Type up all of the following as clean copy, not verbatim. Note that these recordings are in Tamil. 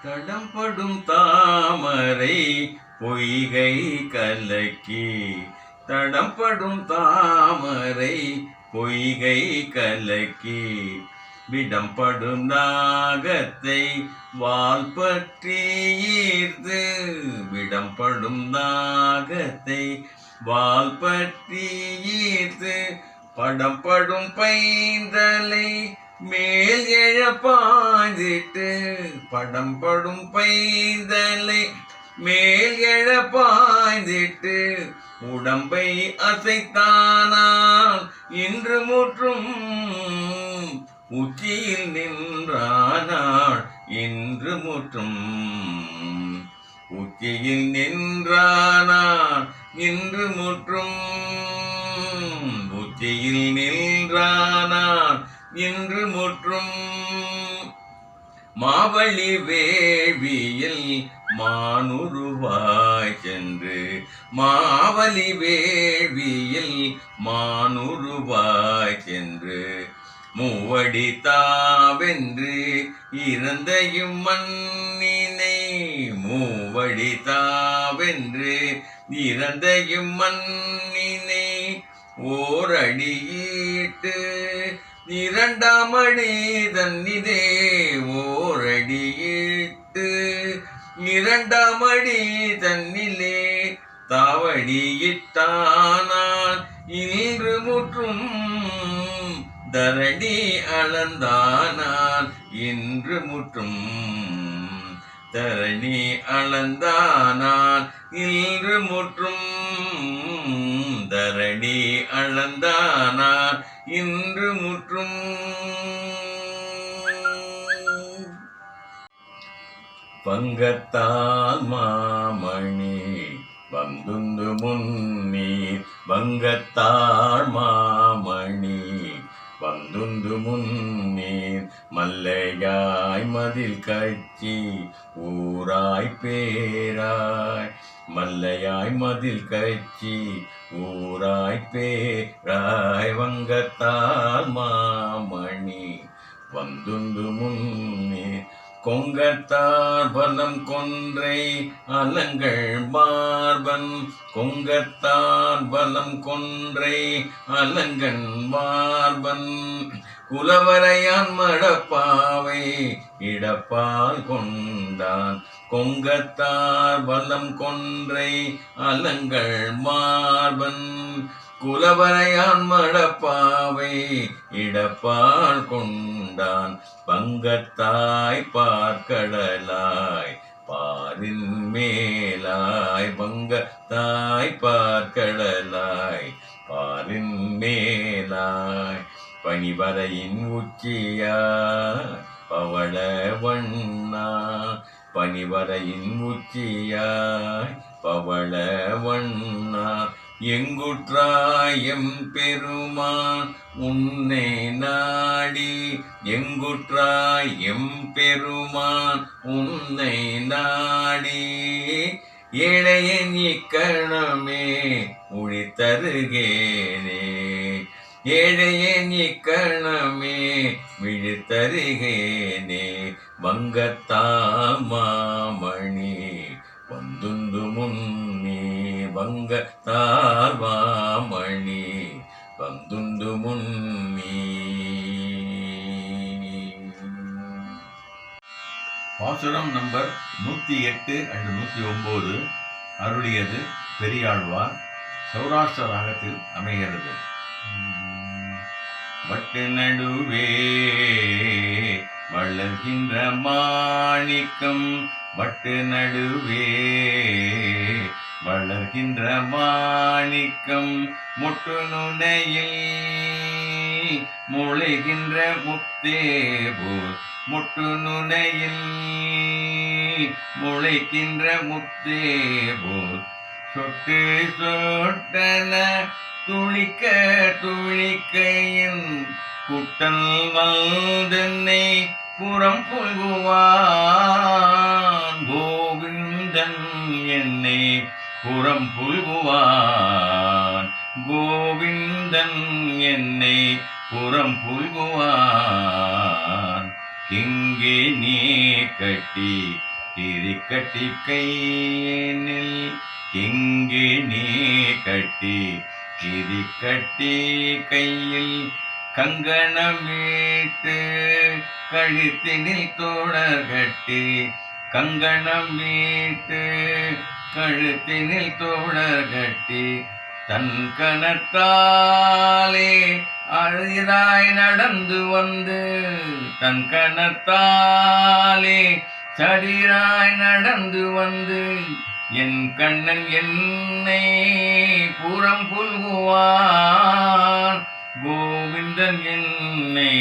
தடம்படும் தாமரை பொய்கை கலக்கி, தடம்படும் தாமரை பொய்கை கலக்கி, விடம்படும் நாகத்தை வால் பற்றி ஈர்த்து, விடம்படும் நாகத்தை வால் பற்றி ஈர்த்து, படம்படும் பைந்தலை மேல் எழ பாய்ந்திட்டு, படம்படும் பைந்தலை மேல் எழ பாய்ந்திட்டு, உடம்பை அசைத்தானால் இன்று முற்றும் உச்சியில் நின்றானாள் இன்று முற்றும், உச்சியில் நின்றானாள் இன்று முற்றும், உச்சியில் நின்றானாள் இன்று முற்றும். மாவழி வேள்வியில் மானுருவாய் சென்று, மாவழி வேள்வியில் மானுருவாய் சென்று, மூவடி தாவென்று இறந்த இம்மண்ணினை, மூவடி தாவென்று இறந்த இம்மண்ணினை, ஓரடியிட்டு இரண்டாம் அடி தன்னிதே, ஓரடியிட்டு இரண்டாம் அடி தன்னிலே, தாவடியிட்டானால் இன்று முற்றும் தரணி அளந்தானால் இன்று முற்றும், தரணி அளந்தானால் இன்று முற்றும், தரணி அளந்தானால் இன்று முற்றும். வங்கத்தால் மாமணி வந்துந்து முன்னீர், வங்கத்தாள் மாமணி வந்துந்து முன்னீர், மல்லையாய் மதில் கட்சி ஊராய் பேராய், மல்லையாய் மதில் கட்சி ஊராய் பேராய், வங்கத்தால் மாமணி வந்துந்து முன்னீர், கொங்கத்தார் பலம் கொன்றை அலங்கள் மார்பன், கொங்கத்தார் பலம் கொன்றை அலங்கன் மார்பன், குலவரையான் மடப்பாவை இடப்பால் கொண்டான், கொங்கத்தார் பலம் கொன்றை அலங்கள் மார்பன், குலவரையான் மடப்பாவை இடப்பால் கொண்டான், பங்கத்தாய் பார்க்கடலாய் பாரின் மேலாய், பங்கத்தாய் பார்க்கடலாய் பாரின் மேலாய், பனிவரையின் உச்சியாய் பவள வண்ணா, பனிவரையின் உச்சியாய் பவள வண்ணா, எங்குற்றாயம் பெருமான் உன்னை நாடி, எங்குற்றாயம் பெருமான் உன்னை நாடி, ஏழையன் இக்கணமே உழித்தருகேனே, ஏழையன் இக்கணமே விழித்தருகேனே, வங்கத்தால் மாமணி வந்துந்து முன்னே, வங்கத்தால் மாமணி வந்துண்டு முன்னே. பாசுரம் நம்பர் 108 and 109 அருளியது பெரியாழ்வார். சௌராஷ்டிர ராகத்தில் அமைகிறது. வட்டு நடுவே வளர்கின்ற மாணிக்கம், வட்டு நடுவே வளர்கின்ற மாணிக்கம், மொட்டு நுனையில் முளைகின்ற முத்தேபோல், மொட்டு நுனையில் முளைக்கின்ற முத்தேபோல், சொட்டு சொட்டன துளிக்க துளிக்கையின் குட்டல் வந்தன்னை புறம் புல்குவான், கோவிந்தன் என்னை புறம் புல்குவான், கோவிந்தன் என்னை புறம் புல்குவான், கிங்கே நீ கட்டி கிரிக்கட்டி கையினில் கிங்கிணி கட்டி கிரிக்கட்டி கையில் கங்கணமீட்டு கழுத்தினில் தோழர் கட்டி கங்கணமீட்டு கழுத்தினில் தோழர் கட்டி தன் கணத்தாலே அரிதாய் நடந்து வந்து தன் கணத்தாலே சதிராய் நடந்து வந்து என் கண்ணன் என்னை புறம் புல்குவான் கோவிந்தன் என்னை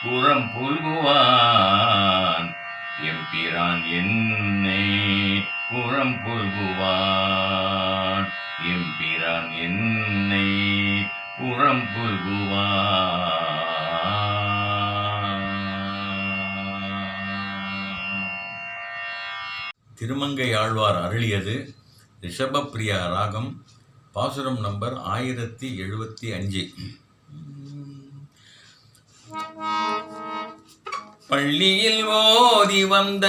புறம் புல்குவான் எம்பிரான் என்னை புறம் புல்குவான் எம்பிரான் என்னை புறம் புல்குவான். திருமங்கை ஆழ்வார் அருளியது ரிஷபப்பிரியா ராகம், பாசுரம் நம்பர் 1075. பள்ளியில் ஓதி வந்த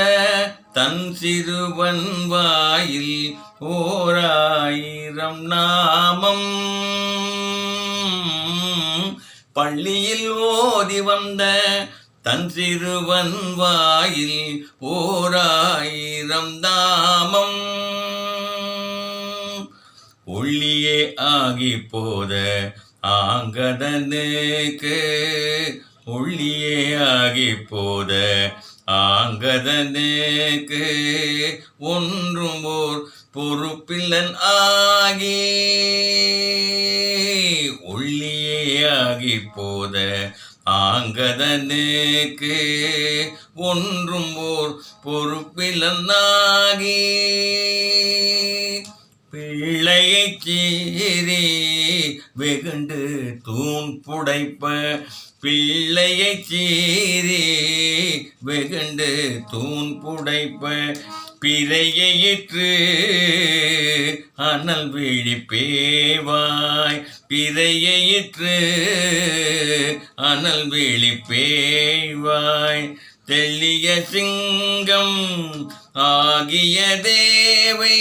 தன் சிறுவன் வாயில் 1000 நாமம். பள்ளியில் ஓதி வந்த தன் சிறுவன் வாயில் 1000 நாமம். ஒள்ளியே ஆகி போத ஆங்கதனுக்கு ஒள்ளியே ஆகி போத ஆங்கதனுக்கு ஒன்றும் ஓர் பொறுப்பில்லன் ஆகி ஒள்ளியே ஆகி போத ஆங்கதனுக்கு ஒன்றும் ஓர் பொறுப்பிலனாகி பிள்ளையைச் சீறி வெகுண்டு தூண் புடைப்ப பிள்ளையைச் சீறி வெகுண்டு தூண் புடைப்ப பிறையிற்று அனல் விழிப்பேவாய் பிறையிற்று அனல் விழிப்பேவாய் தெள்ளிய சிங்கம் ஆகிய தேவை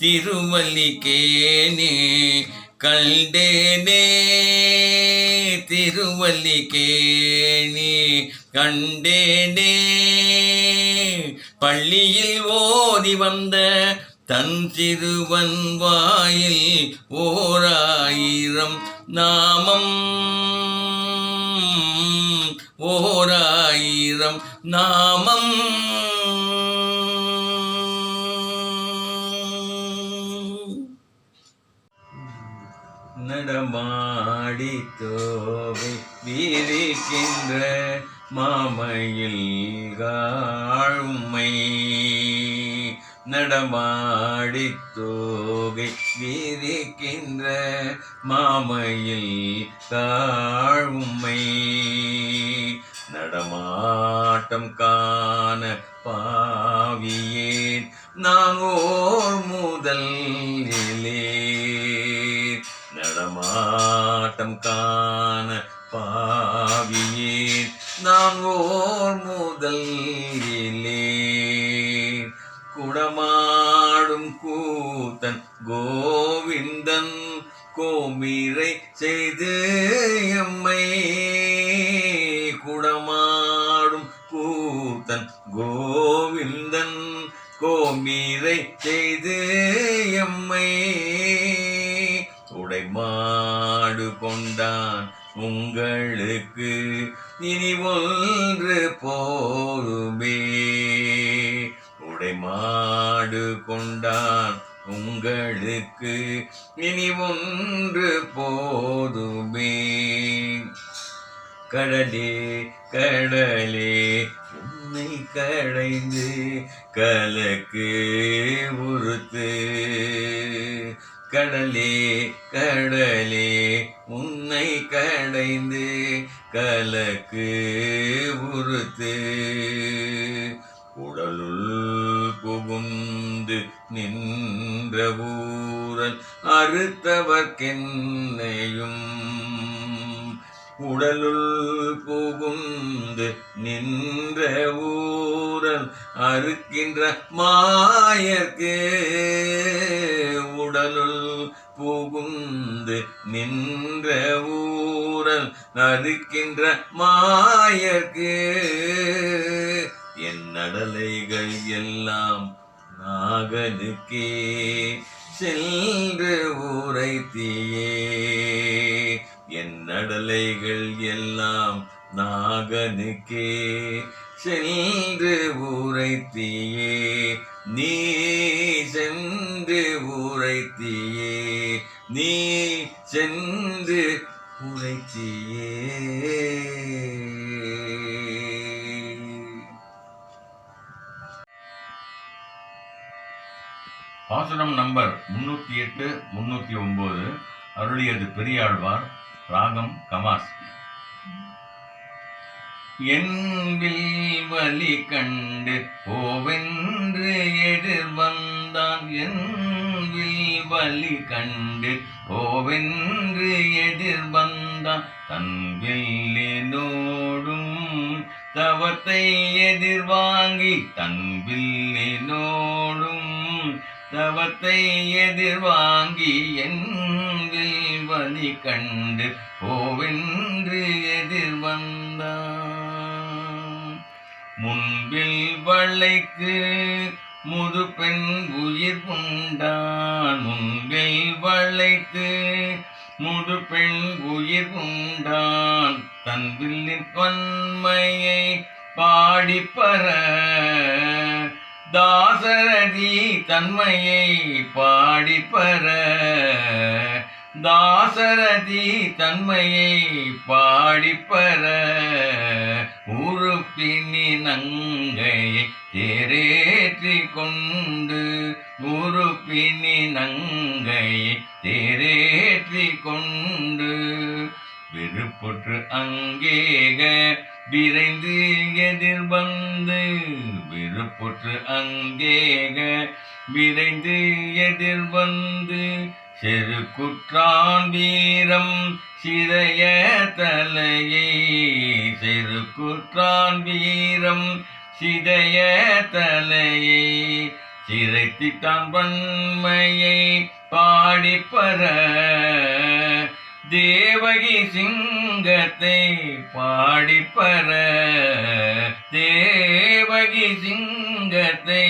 திருவல்லிக்கேனே கண்டேனே திருவல்லிக்கேனே கண்டேனே. பள்ளியில் ஓதி வந்த தன் சிறுவன் வாயில் 1000 நாமம் 1000 நாமம். நடமாடி தோவை வீரிக்கின்ற மாமையில் காழ்மை நடமாடி தோகை வீரிக்கின்ற மாமையில் காழ்மை நடமாட்டம் காண பாவியேன் நான் ஓர் முதலிலே நடமாட்டம் காண பாவியேன் நான் ஓர் முதலிலே குடமாடும் கூத்தன் கோவிந்தன் கோமிரை செய்து எம்மை குடமாடும் கூத்தன் கோவிந்தன் கோமிரை செய்து எம்மை உடைமாடு கொண்டான் உங்களுக்கு இனி ஒன்று போதுமே உடைமாடு கொண்டான் உங்களுக்கு இனி ஒன்று போதுமே. கடலே கடலே உன்னை கடைந்து கலக்கு உறுத்து கடலே கடலே உன்னை கடைந்து கலக்கு உறுத்து உடலுள் புகுந்து நின்ற ஊரல் அறுத்தவர்க்கென்னையும் உடலுள் புகுந்து நின்ற ஊர் ஊரல் அறுக்கின்ற மாயர்க்கு உடலுள் புகுந்து நின்ற ஊரல் அறுக்கின்ற மாயர்க்கு என் நடலைகள் எல்லாம் நாகனுக்கே சென்று உரைத்தியே. என் நடலைகள் எல்லாம் நாகனுக்கே சென்று உரைத்தியே. நீ சென்று உரைத்தியே, நீ சென்று உரைத்தியே. பாசுரம் நம்பர் 308, 309. அருளியது பெரியாழ்வார். ராகம் கமாஸ். என்பில் வலி கண்டு போவென்று எதிர் வந்தான். என்பில் வலி கண்டு போவென்று எதிர் வந்தான். தன் வில்லினோடும் தவத்தை எதிர் வாங்கி, தன் வில்லினோடும் தவத்தை எதிர் வாங்கி, என்பில் வலி கண்டு போவென்று எதிர் வந்தான். முன்பில் வளைக்கு முது பெண் உயிர் உண்டான். முன்பில் வளைக்கு முது பெண் உயிர் உண்டான். தன் வில்லின் வன்மையை பாடிப்பற தாசரதி தன்மையை பாடிப்பற தாசரதி தன்மையை பாடிப்பற உறுப்பினி நங்கையை தேரேற்றி கொண்டு உறுப்பினி நங்கையை தேரேற்றி கொண்டு விருப்புற்று அங்கேக விரைந்து எதிர் வந்து விருப்புற்று அங்கேக விரைந்து எதிர் வந்து செருக்குற்றான் வீரம் சிறைய தலையை செருக்குற்றான் வீரம் சிதைய தலையை சிறைத்திட்டான் வன்மையை பாடிப்பற தேவகி சிங்கத்தை பாடிப்பற தேவகி சிங்கத்தை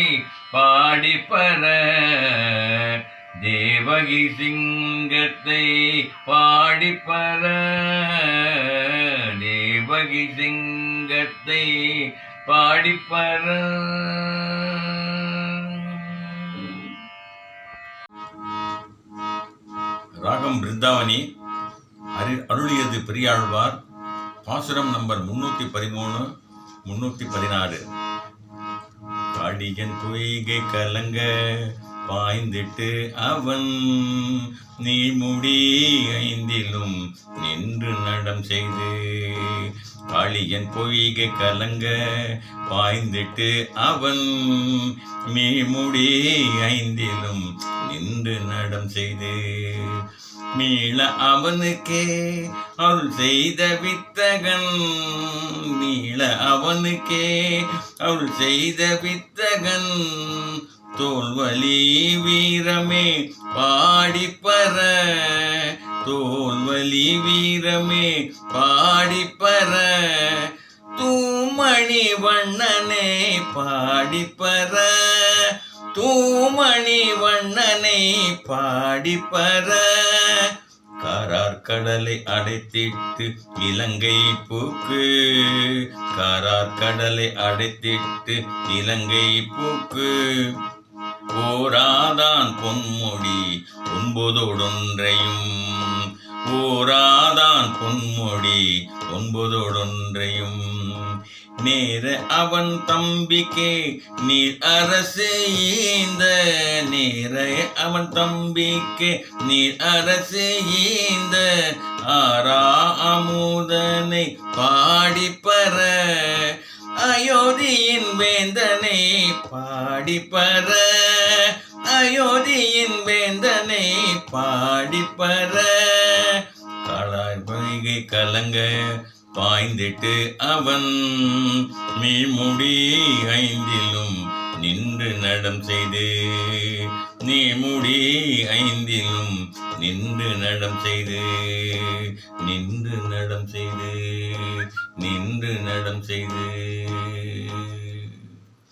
பாடிப்பற தேவகி சிங்கத்தை பாடிப்பற தேவகி சிங்கத்தை பாடிப்பற. ராகம் பிருந்தாவனி. அருளியது பெரியாழ்வார். பாசுரம் நம்பர் 313, 316. காளியன் பொய்கை கலங்க பாய்ந்திட்டு அவன் நீழ்முடி ஐந்திலும் நின்று நடம் செய்து. காளியன் பொய்கை கலங்க பாய்ந்திட்டு அவன் நீழ்முடி ஐந்திலும் நின்று நடம் செய்து. மீள அவனுக்கே அருள் செய்த வித்தகன் மீள அவனுக்கே அருள் செய்த வித்தகன் தோல்வலி வீரமே பாடிப்பற தோல்வலி வீரமே பாடிப்பற தூமணி வண்ணனே பாடிப்பற தூமணி வண்ணனை பாடிப்பற காரார் கடலை அடைத்திட்டு இலங்கை பூக்கு காரார் கடலை அடைத்திட்டு இலங்கை பூக்கு ஓராதான் பொன்முடி 9 ஓராதான் பொன்முடி 9 நேர அவன் தம்பிக்கே நீர் அரசு ஈந்த நேர அவன் தம்பிக்கே நீர் அரசு ஈந்த ஆரா அமுதனை பாடிப்பற அயோத்தியின் வேந்தனை பாடிப்பற அயோத்தியின் வேந்தனை பாடிப்பற காளாய் பொய்கை கலங்க பாய்ந்திட்டு அவன் நீமுடி ஐந்திலும் நின்று நடம் செய்து நீமுடி ஐந்திலும் நின்று நடம் செய்து நின்று நடம் செய்து நின்று நடம் செய்து